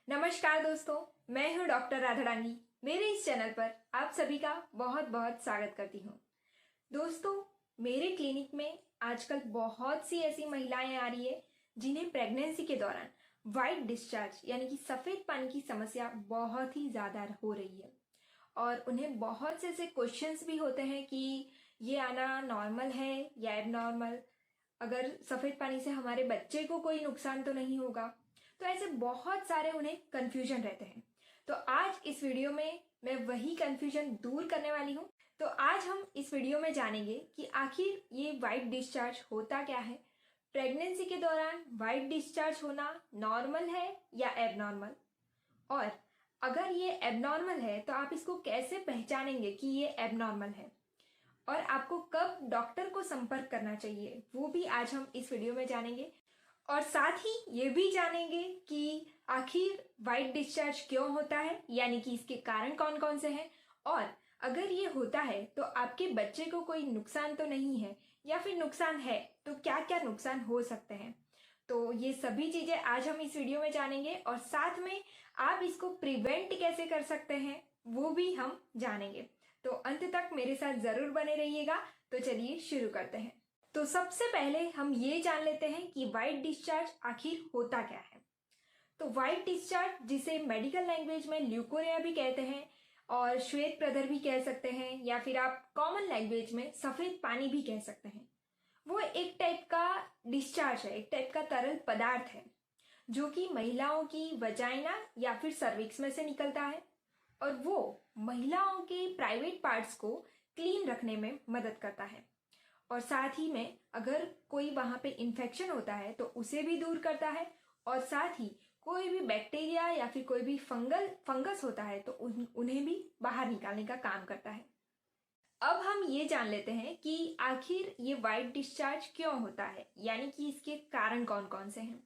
नमस्कार दोस्तों, मैं हूं डॉक्टर राधारानी। मेरे इस चैनल पर आप सभी का बहुत बहुत स्वागत करती हूं। दोस्तों, मेरे क्लिनिक में आजकल बहुत सी ऐसी महिलाएं आ रही है जिन्हें प्रेगनेंसी के दौरान वाइट डिस्चार्ज यानी कि सफ़ेद पानी की समस्या बहुत ही ज़्यादा हो रही है और उन्हें बहुत से ऐसे क्वेश्चंस भी होते हैं कि ये आना नॉर्मल है या एबनॉर्मल, अगर सफ़ेद पानी से हमारे बच्चे को कोई नुकसान तो नहीं होगा। तो ऐसे बहुत सारे उन्हें कन्फ्यूजन रहते हैं। तो आज इस वीडियो में मैं वही कन्फ्यूजन दूर करने वाली हूँ। तो आज हम इस वीडियो में जानेंगे कि आखिर ये वाइट डिस्चार्ज होता क्या है, प्रेगनेंसी के दौरान वाइट डिस्चार्ज होना नॉर्मल है या एबनॉर्मल, और अगर ये एबनॉर्मल है तो आप इसको कैसे पहचानेंगे कि ये एबनॉर्मल है, और आपको कब डॉक्टर को संपर्क करना चाहिए, वो भी आज हम इस वीडियो में जानेंगे। और साथ ही ये भी जानेंगे कि आखिर वाइट डिस्चार्ज क्यों होता है, यानी कि इसके कारण कौन कौन से हैं, और अगर ये होता है तो आपके बच्चे को कोई नुकसान तो नहीं है, या फिर नुकसान है तो क्या क्या नुकसान हो सकते हैं। तो ये सभी चीज़ें आज हम इस वीडियो में जानेंगे, और साथ में आप इसको प्रिवेंट कैसे कर सकते हैं वो भी हम जानेंगे। तो अंत तक मेरे साथ ज़रूर बने रहिएगा। तो चलिए शुरू करते हैं। तो सबसे पहले हम ये जान लेते हैं कि वाइट डिस्चार्ज आखिर होता क्या है। तो वाइट डिस्चार्ज, जिसे मेडिकल लैंग्वेज में ल्यूकोरिया भी कहते हैं और श्वेत प्रदर भी कह सकते हैं, या फिर आप कॉमन लैंग्वेज में सफ़ेद पानी भी कह सकते हैं, वो एक टाइप का डिस्चार्ज है, एक टाइप का तरल पदार्थ है जो कि महिलाओं की वजाइना या फिर सर्विक्स में से निकलता है, और वो महिलाओं के प्राइवेट पार्ट्स को क्लीन रखने में मदद करता है, और साथ ही में अगर कोई वहाँ पे इन्फेक्शन होता है तो उसे भी दूर करता है, और साथ ही कोई भी बैक्टीरिया या फिर कोई भी फंगस होता है तो उन्हें भी बाहर निकालने का काम करता है। अब हम ये जान लेते हैं कि आखिर ये वाइट डिस्चार्ज क्यों होता है, यानी कि इसके कारण कौन कौन से हैं।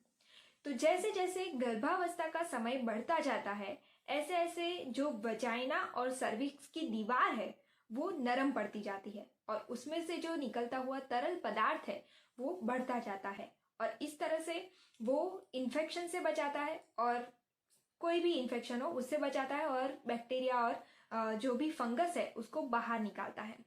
तो जैसे जैसे गर्भावस्था का समय बढ़ता जाता है, ऐसे ऐसे जो वजाइना और सर्विक्स की दीवार है वो नरम पड़ती जाती है, और उसमें से जो निकलता हुआ तरल पदार्थ है वो बढ़ता जाता है, और इस तरह से वो इन्फेक्शन से बचाता है, और कोई भी इन्फेक्शन हो उससे बचाता है, और बैक्टीरिया और जो भी फंगस है उसको बाहर निकालता है।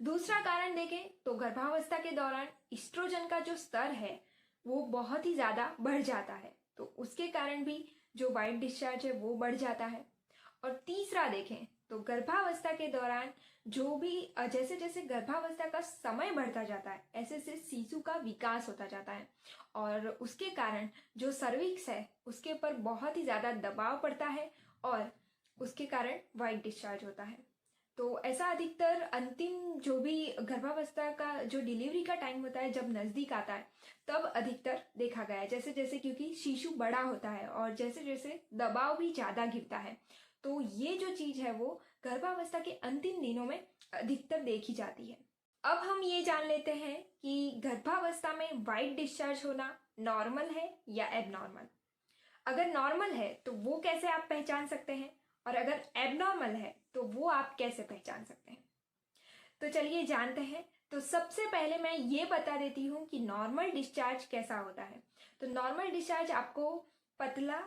दूसरा कारण देखें तो गर्भावस्था के दौरान इस्ट्रोजन का जो स्तर है वो बहुत ही ज़्यादा बढ़ जाता है, तो उसके कारण भी जो वाइट डिस्चार्ज है वो बढ़ जाता है। और तीसरा देखें तो गर्भावस्था के दौरान जो भी जैसे जैसे गर्भावस्था का समय बढ़ता जाता है, ऐसे ऐसे शिशु का विकास होता जाता है, और उसके कारण जो सर्विक्स है उसके ऊपर बहुत ही ज़्यादा दबाव पड़ता है, और उसके कारण वाइट डिस्चार्ज होता है। तो ऐसा अधिकतर अंतिम जो भी गर्भावस्था का जो डिलीवरी का टाइम होता है, जब नज़दीक आता है, तब अधिकतर देखा गया है। जैसे जैसे क्योंकि शिशु बड़ा होता है और जैसे जैसे दबाव भी ज़्यादा गिरता है, तो ये जो चीज़ है वो गर्भावस्था के अंतिम दिनों में अधिकतर देखी जाती है। अब हम ये जान लेते हैं कि गर्भावस्था में वाइट डिस्चार्ज होना नॉर्मल है या एबनॉर्मल। अगर नॉर्मल है तो वो कैसे आप पहचान सकते हैं, और अगर एबनॉर्मल है तो वो आप कैसे पहचान सकते हैं। तो चलिए जानते हैं। तो सबसे पहले मैं ये बता देती हूँ कि नॉर्मल डिस्चार्ज कैसा होता है। तो नॉर्मल डिस्चार्ज आपको पतला,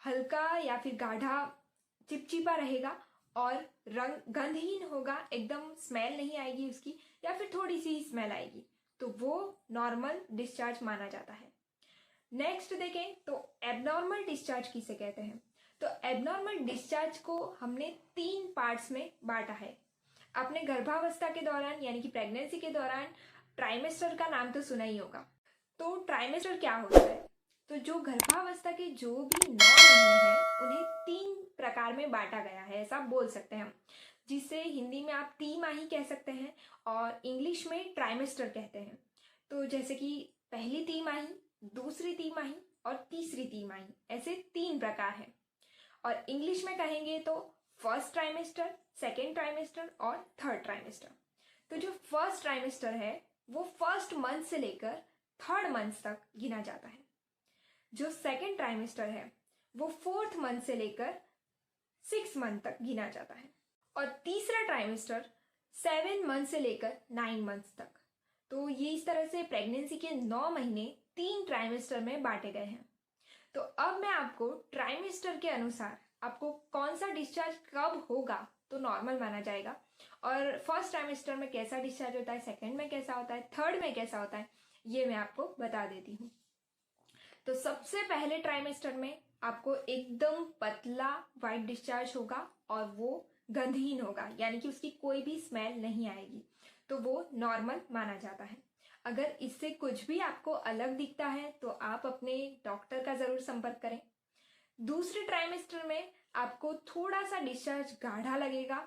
हल्का या फिर गाढ़ा, चिपचिपा रहेगा, और रंग गंधहीन होगा, एकदम स्मेल नहीं आएगी उसकी, या फिर थोड़ी सी स्मेल आएगी, तो वो नॉर्मल डिस्चार्ज माना जाता है। नेक्स्ट देखें तो एबनॉर्मल डिस्चार्ज किसे कहते हैं। तो एबनॉर्मल डिस्चार्ज को हमने 3 पार्ट्स में बांटा है। आपने गर्भावस्था के दौरान यानी कि प्रेगनेंसी के दौरान ट्राइमेस्टर का नाम तो सुना ही होगा। तो ट्राइमेस्टर क्या होता है, तो जो गर्भावस्था के जो भी 9 महीने हैं उन्हें 3 प्रकार में बांटा गया है, ऐसा बोल सकते हैं हम, जिसे हिंदी में आप तिमाही कह सकते हैं और इंग्लिश में ट्राइमेस्टर कहते हैं। तो जैसे कि पहली तिमाही, दूसरी तिमाही और तीसरी तिमाही, ऐसे 3 प्रकार हैं। और इंग्लिश में कहेंगे तो फर्स्ट ट्राइमेस्टर, सेकेंड ट्राइमेस्टर और थर्ड ट्राइमेस्टर। तो जो फर्स्ट ट्राइमेस्टर है वो फर्स्ट मंथ से लेकर थर्ड मंथ तक गिना जाता है। जो सेकेंड ट्राइमेस्टर है वो फोर्थ मंथ से लेकर 6 मंथ तक गिना जाता है, और तीसरा ट्राइमेस्टर 7 मंथ से लेकर 9 मंथ तक। तो ये इस तरह से प्रेगनेंसी के 9 महीने 3 ट्राइमेस्टर में बांटे गए हैं। तो अब मैं आपको ट्राइमेस्टर के अनुसार आपको कौन सा डिस्चार्ज कब होगा तो नॉर्मल माना जाएगा, और फर्स्ट ट्राइमेस्टर में कैसा डिस्चार्ज होता है, सेकंड में कैसा होता है, थर्ड में कैसा होता है, ये मैं आपको बता देती हूँ। तो सबसे पहले ट्राइमेस्टर में आपको एकदम पतला वाइट डिस्चार्ज होगा और वो गंधहीन होगा, यानी कि उसकी कोई भी स्मेल नहीं आएगी, तो वो नॉर्मल माना जाता है। अगर इससे कुछ भी आपको अलग दिखता है तो आप अपने डॉक्टर का ज़रूर संपर्क करें। दूसरे ट्राइमेस्टर में आपको थोड़ा सा डिस्चार्ज गाढ़ा लगेगा,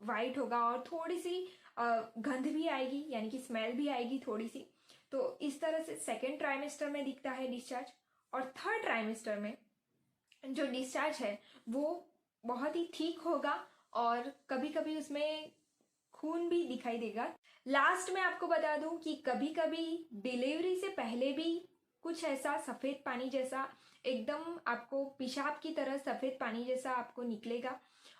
वाइट होगा और थोड़ी सी गंध भी आएगी, यानी कि स्मेल भी आएगी थोड़ी सी। तो इस तरह से सेकेंड ट्राइमेस्टर में दिखता है डिस्चार्ज। और थर्ड ट्राइमेस्टर में जो डिस्चार्ज है वो बहुत ही ठीक होगा और कभी कभी उसमें खून भी दिखाई देगा। लास्ट में आपको बता दूं कि कभी कभी डिलीवरी से पहले भी कुछ ऐसा सफ़ेद पानी जैसा, एकदम आपको पेशाब की तरह सफ़ेद पानी जैसा आपको निकलेगा,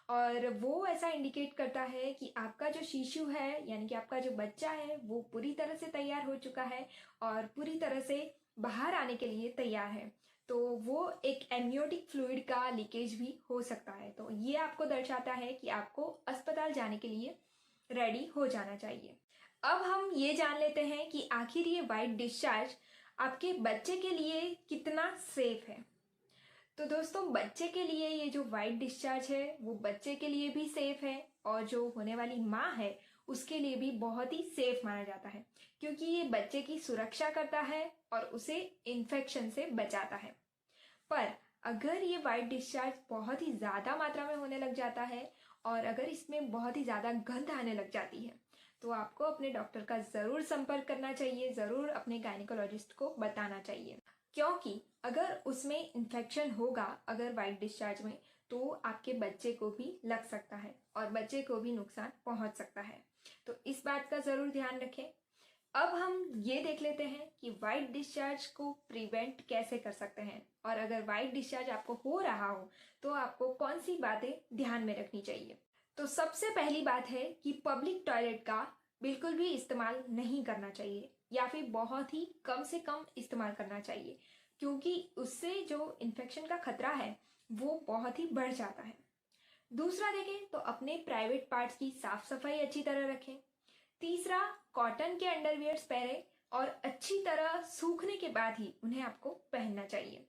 और वो ऐसा इंडिकेट करता है कि आपका जो शिशु है, यानी कि आपका जो बच्चा है, वो पूरी तरह से तैयार हो चुका है और पूरी तरह से बाहर आने के लिए तैयार है। तो वो एक एमनियोटिक फ्लूइड का लीकेज भी हो सकता है। तो ये आपको दर्शाता है कि आपको अस्पताल जाने के लिए रेडी हो जाना चाहिए। अब हम ये जान लेते हैं कि आखिर ये वाइट डिस्चार्ज आपके बच्चे के लिए कितना सेफ है। तो दोस्तों, बच्चे के लिए ये जो वाइट डिस्चार्ज है वो बच्चे के लिए भी सेफ है, और जो होने वाली माँ है उसके लिए भी बहुत ही सेफ माना जाता है, क्योंकि ये बच्चे की सुरक्षा करता है और उसे इन्फेक्शन से बचाता है। पर अगर ये वाइट डिस्चार्ज बहुत ही ज़्यादा मात्रा में होने लग जाता है और अगर इसमें बहुत ही ज़्यादा गंध आने लग जाती है तो आपको अपने डॉक्टर का ज़रूर संपर्क करना चाहिए, ज़रूर अपने गायनेकोलॉजिस्ट को बताना चाहिए, क्योंकि अगर उसमें इन्फेक्शन होगा अगर वाइट डिस्चार्ज में, तो आपके बच्चे को भी लग सकता है और बच्चे को भी नुकसान पहुंच सकता है। तो इस बात का ज़रूर ध्यान रखें। अब हम ये देख लेते हैं कि वाइट डिस्चार्ज को प्रिवेंट कैसे कर सकते हैं, और अगर वाइट डिस्चार्ज आपको हो रहा हो तो आपको कौन सी बातें ध्यान में रखनी चाहिए। तो सबसे पहली बात है कि पब्लिक टॉयलेट का बिल्कुल भी इस्तेमाल नहीं करना चाहिए, या फिर बहुत ही कम से कम इस्तेमाल करना चाहिए, क्योंकि उससे जो इन्फेक्शन का खतरा है वो बहुत ही बढ़ जाता है। दूसरा देखें तो अपने प्राइवेट पार्ट्स की साफ सफाई अच्छी तरह रखें। तीसरा, कॉटन के अंडरवियर्स पहने और अच्छी तरह सूखने के बाद ही उन्हें आपको पहनना चाहिए।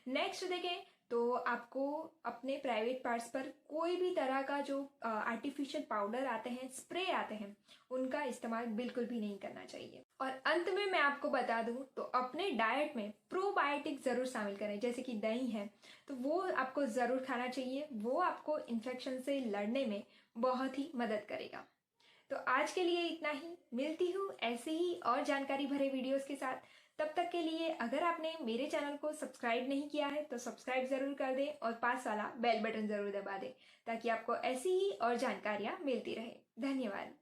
नेक्स्ट देखें तो आपको अपने प्राइवेट पार्ट्स पर कोई भी तरह का जो आर्टिफिशियल पाउडर आते हैं, स्प्रे आते हैं, उनका इस्तेमाल बिल्कुल भी नहीं करना चाहिए। और अंत में मैं आपको बता दूं तो अपने डाइट में प्रोबायोटिक ज़रूर शामिल करें, जैसे कि दही है तो वो आपको ज़रूर खाना चाहिए, वो आपको इन्फेक्शन से लड़ने में बहुत ही मदद करेगा। तो आज के लिए इतना ही, मिलती हूँ ऐसे ही और जानकारी भरे वीडियोस के साथ। तब तक के लिए अगर आपने मेरे चैनल को सब्सक्राइब नहीं किया है तो सब्सक्राइब ज़रूर कर दें और पास वाला बेल बटन ज़रूर दबा दें, ताकि आपको ऐसी ही और जानकारियाँ मिलती रहे। धन्यवाद।